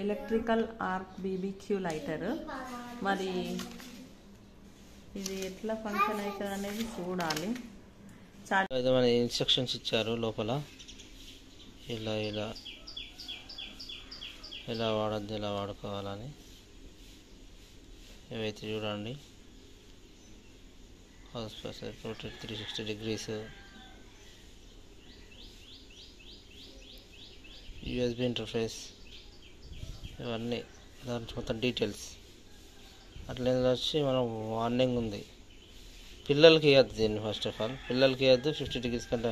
Electrical arc BBQ lighter. మరి ఇది ఎట్లా ఫంక్షన్ అవుతుంది అనేది చూడాలి. చాలా మన ఇన్స్ట్రక్షన్స్ ఇచ్చారు లోపల, ఇలా ఇలా ఎలా వాడద్దు ఎలా వాడుకోవాలని. ఇవైతే చూడండి, house pressure, rotate 360 degrees, USB interface, ఇవన్నీ దాని మొత్తం డీటెయిల్స్. అట్లా వచ్చి మనం వార్నింగ్ ఉంది, పిల్లలకి ఇవ్వద్దు దీన్ని. ఫస్ట్ ఆఫ్ ఆల్ పిల్లలకి ఇవ్వద్దు. 50 degrees కంటే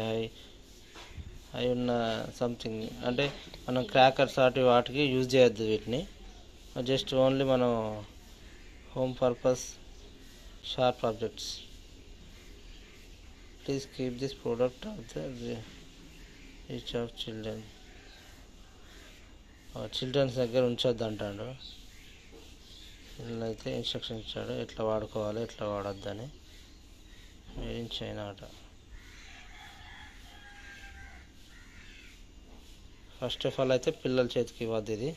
హై ఉన్న సంథింగ్ అంటే మనం క్రాకర్స్ వాటికి యూజ్ చేయొద్దు వీటిని. జస్ట్ ఓన్లీ మనం home purpose sharp objects. Please keep this product of the reach of children. Childrens దగ్గర ఉంచొద్దు అంటాడు. అయితే ఇన్స్ట్రక్షన్ ఇచ్చాడు ఎట్లా వాడుకోవాలి ఎట్లా వాడొద్దని. మేడ్ ఇన్ చైనా అట. ఫస్ట్ ఆఫ్ ఆల్ అయితే పిల్లల చేతికి ఇవ్వద్దు, ఇది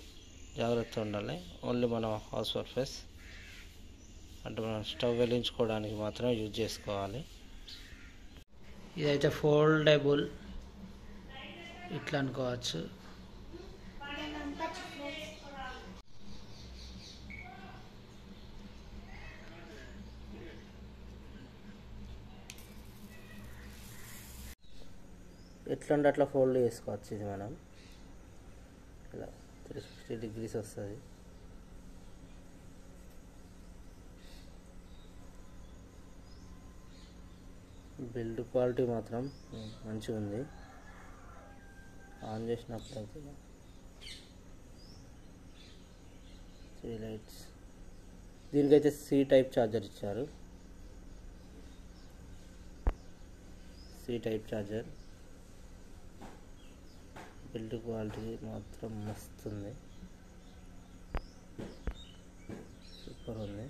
జాగ్రత్తగా ఉండాలి. ఓన్లీ మనం హౌస్ పర్పస్ అంటే మనం స్టవ్ వెలిగించుకోవడానికి మాత్రమే యూజ్ చేసుకోవాలి. ఇదైతే ఫోల్డబుల్ ఇట్లా అనుకోవచ్చు. ఎట్లుంటే అట్లా ఫోల్డ్ చేసుకోవచ్చు. ఇది మనం ఇలా 360 degrees వస్తుంది. బిల్డ్ క్వాలిటీ మాత్రం మంచిగా ఉంది. ఆన్ చేసినప్పుడైతే 3 లైట్స్. దీనికైతే C టైప్ ఛార్జర్ ఇచ్చారు. C type charger. Build quality మాత్రం మస్తు ఉంది, సూపర్ ఉంది.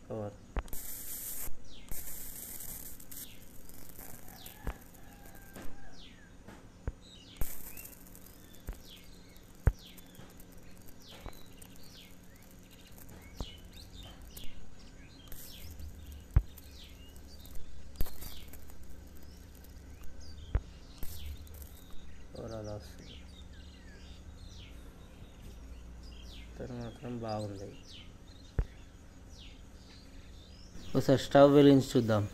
కవర్ అలా వస్తుంది. మాత్రం బాగుంది. ఒకసారి స్టవ్ వెలిగించి చూద్దాం.